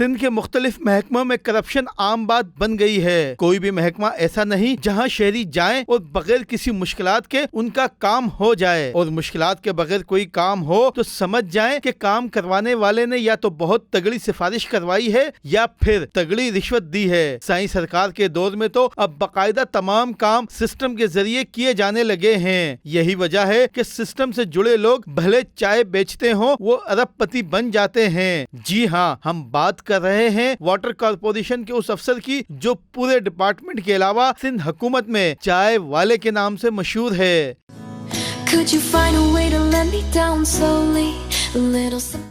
سندھ کے مختلف محکموں میں کرپشن عام بات بن گئی ہے۔ کوئی بھی محکمہ ایسا نہیں جہاں شہری جائیں اور بغیر کسی مشکلات کے ان کا کام ہو جائے، اور مشکلات کے بغیر کوئی کام ہو تو سمجھ جائیں کہ کام کروانے والے نے یا تو بہت تگڑی سفارش کروائی ہے یا پھر تگڑی رشوت دی ہے۔ سائیں سرکار کے دور میں تو اب باقاعدہ تمام کام سسٹم کے ذریعے کیے جانے لگے ہیں۔ یہی وجہ ہے کہ سسٹم سے جڑے لوگ بھلے چائے بیچتے ہوں وہ ارب پتی بن جاتے ہیں۔ جی ہاں، ہم بات کر رہے ہیں واٹر کارپوریشن کے اس افسر کی جو پورے ڈپارٹمنٹ کے علاوہ سندھ حکومت میں چائے والے کے نام سے مشہور ہے۔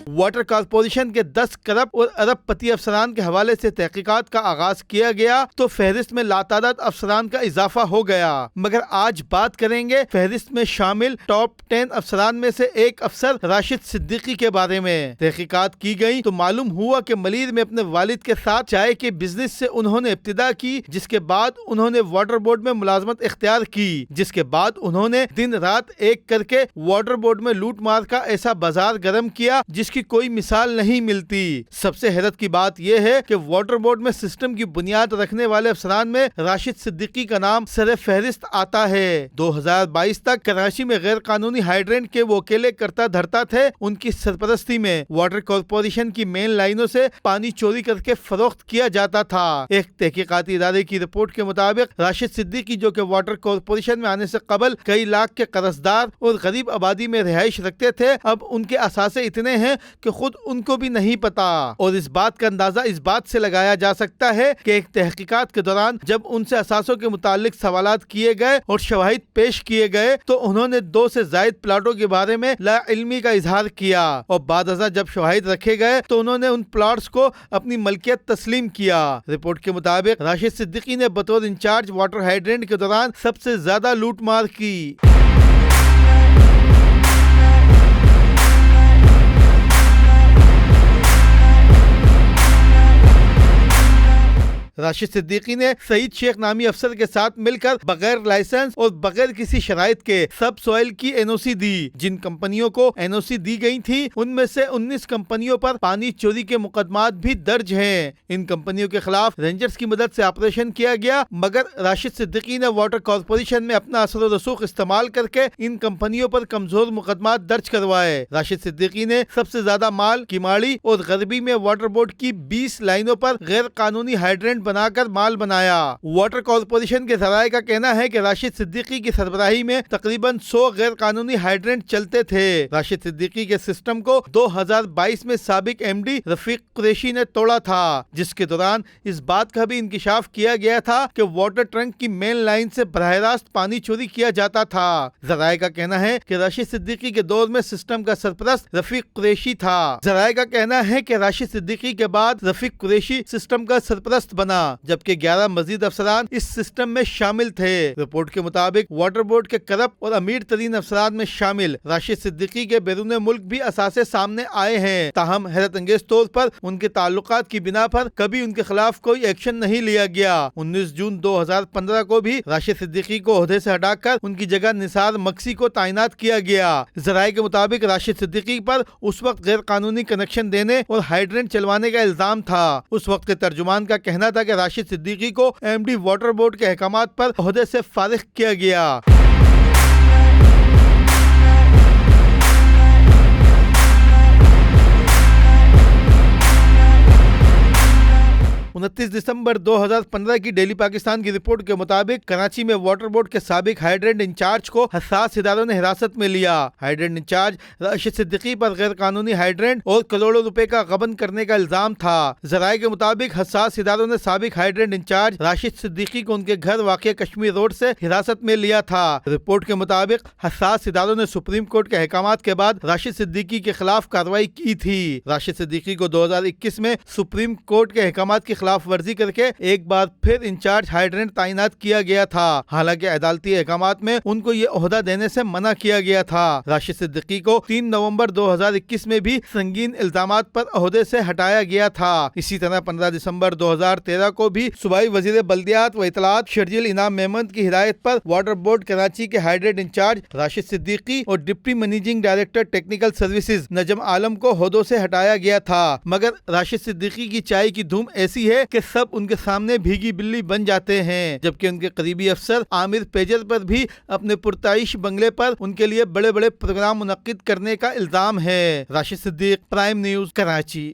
واٹر کارپوریشن کے 10 کرپٹ اور ارب پتی افسران کے حوالے سے تحقیقات کا آغاز کیا گیا تو فہرست میں لاتعداد افسران کا اضافہ ہو گیا، مگر آج بات کریں گے فہرست میں شامل ٹاپ 10 افسران میں سے ایک افسر راشد صدیقی کے بارے میں۔ تحقیقات کی گئی تو معلوم ہوا کہ ملیر میں اپنے والد کے ساتھ چائے کے بزنس سے انہوں نے ابتدا کی، جس کے بعد انہوں نے واٹر بورڈ میں ملازمت اختیار کی، جس کے بعد انہوں نے دن رات ایک کر کے واٹر بورڈ میں لوٹ مار کا ایسا بازار گرم کیا جس کی کوئی مثال نہیں ملتی۔ سب سے حیرت کی بات یہ ہے کہ واٹر بورڈ میں سسٹم کی بنیاد رکھنے والے افسران میں راشد صدیقی کا نام سر فہرست آتا ہے۔ 2022 تک کراچی میں غیر قانونی ہائیڈرینٹ کے وہ اکیلے کرتا دھرتا تھے۔ ان کی سرپرستی میں واٹر کارپوریشن کی مین لائنوں سے پانی چوری کر کے فروخت کیا جاتا تھا۔ ایک تحقیقاتی ادارے کی رپورٹ کے مطابق راشد صدیقی، جو کہ واٹر کارپوریشن میں آنے سے قبل کئی لاکھ کے قرضدار اور غریب آبادی میں رہائش رکھتے تھے، اب ان کے اثاثے اتنے ہیں کہ خود ان کو بھی نہیں پتا، اور اس بات کا اندازہ اس بات سے لگایا جا سکتا ہے کہ ایک تحقیقات کے دوران جب ان سے اثاثوں کے متعلق سوالات کیے گئے اور شواہد پیش کیے گئے تو انہوں نے 2 سے زائد پلاٹوں کے بارے میں لا علمی کا اظہار کیا، اور بعد ازاں جب شواہد رکھے گئے تو انہوں نے ان پلاٹس کو اپنی ملکیت تسلیم کیا۔ رپورٹ کے مطابق راشد صدیقی نے بطور انچارج واٹر ہائیڈرینٹ کے دوران سب سے زیادہ لوٹ مار کی۔ راشد صدیقی نے سعید شیخ نامی افسر کے ساتھ مل کر بغیر لائسنس اور بغیر کسی شرائط کے سب سوئل کی این او سی دی۔ جن کمپنیوں کو این او سی دی گئی تھی ان میں سے 19 کمپنیوں پر پانی چوری کے مقدمات بھی درج ہیں۔ ان کمپنیوں کے خلاف رینجرز کی مدد سے آپریشن کیا گیا، مگر راشد صدیقی نے واٹر کارپوریشن میں اپنا اثر و رسوخ استعمال کر کے ان کمپنیوں پر کمزور مقدمات درج کروائے۔ راشد صدیقی نے سب سے زیادہ مال کیماڑی اور غربی میں واٹر بورڈ کی 20 لائنوں پر غیر قانونی ہائیڈرینٹ بنا کر مال بنایا۔ واٹر کارپوریشن کے ذرائع کا کہنا ہے کہ راشد صدیقی کی سربراہی میں تقریباً 100 غیر قانونی ہائیڈرینٹ چلتے تھے۔ راشد صدیقی کے سسٹم کو 2022 میں سابق ایم ڈی رفیق قریشی نے توڑا تھا، جس کے دوران اس بات کا بھی انکشاف کیا گیا تھا کہ واٹر ٹرنک کی مین لائن سے براہ راست پانی چوری کیا جاتا تھا۔ ذرائع کا کہنا ہے کہ راشد صدیقی کے دور میں سسٹم کا سرپرست رفیق قریشی تھا۔ ذرائع کا کہنا ہے کہ راشد صدیقی کے بعد رفیق قریشی سسٹم کا سرپرست بنا، جبکہ 11 مزید افسران اس سسٹم میں شامل تھے۔ رپورٹ کے مطابق واٹر بورڈ کے کرپٹ اور امیر ترین افسران میں شامل راشد صدیقی کے بیرون ملک بھی اثاثے سامنے آئے ہیں، تاہم حیرت انگیز طور پر ان کے تعلقات کی بنا پر کبھی ان کے خلاف کوئی ایکشن نہیں لیا گیا۔ 19 جون 2015 کو بھی راشد صدیقی کو عہدے سے ہٹا کر ان کی جگہ نثار مکسی کو تعینات کیا گیا۔ ذرائع کے مطابق راشد صدیقی پر اس وقت غیر قانونی کنیکشن دینے اور ہائیڈرینٹ چلوانے کا الزام تھا۔ اس وقت کے ترجمان کا کہنا تھا کہ راشد صدیقی کو ایم ڈی واٹر بورڈ کے احکامات پر عہدے سے فارغ کیا گیا۔ 29 دسمبر 2015 کی ڈیلی پاکستان کی رپورٹ کے مطابق کراچی میں واٹر بورڈ کے سابق ہائیڈرینٹ انچارج کو حساس اداروں نے حراست میں لیا۔ ہائیڈرینٹ انچارج راشد صدیقی پر غیر قانونی ہائیڈرینٹ اور کروڑوں روپے کا غبن کرنے کا الزام تھا۔ ذرائع کے مطابق حساس اداروں نے سابق ہائیڈرینٹ انچارج راشد صدیقی کو ان کے گھر واقع کشمیر روڈ سے حراست میں لیا تھا۔ رپورٹ کے مطابق حساس اداروں نے سپریم کورٹ کے احکامات کے بعد راشد صدیقی کے خلاف کارروائی کی تھی۔ راشد صدیقی کو 2021 میں سپریم کورٹ کے احکامات کی خلاف ورزی کر کے ایک بار پھر انچارج ہائیڈرنٹ تعینات کیا گیا تھا، حالانکہ عدالتی احکامات میں ان کو یہ عہدہ دینے سے منع کیا گیا تھا۔ راشد صدیقی کو 3 نومبر 2021 میں بھی سنگین الزامات پر عہدے سے ہٹایا گیا تھا۔ اسی طرح 15 دسمبر 2013 کو بھی صوبائی وزیر بلدیات و اطلاعات شرجیل انعام محمد کی ہدایت پر واٹر بورڈ کراچی کے ہائیڈرنٹ انچارج راشد صدیقی اور deputy managing director technical services Najam Alam کو عہدوں سے ہٹایا گیا تھا، مگر راشد صدیقی کی چائے کی دھوم ایسی ہے کہ سب ان کے سامنے بھیگی بلی بن جاتے ہیں، جبکہ ان کے قریبی افسر عامر پیجر پر بھی اپنے پرتعیش بنگلے پر ان کے لیے بڑے بڑے پروگرام منعقد کرنے کا الزام ہے۔ راشد صدیق، پرائم نیوز، کراچی۔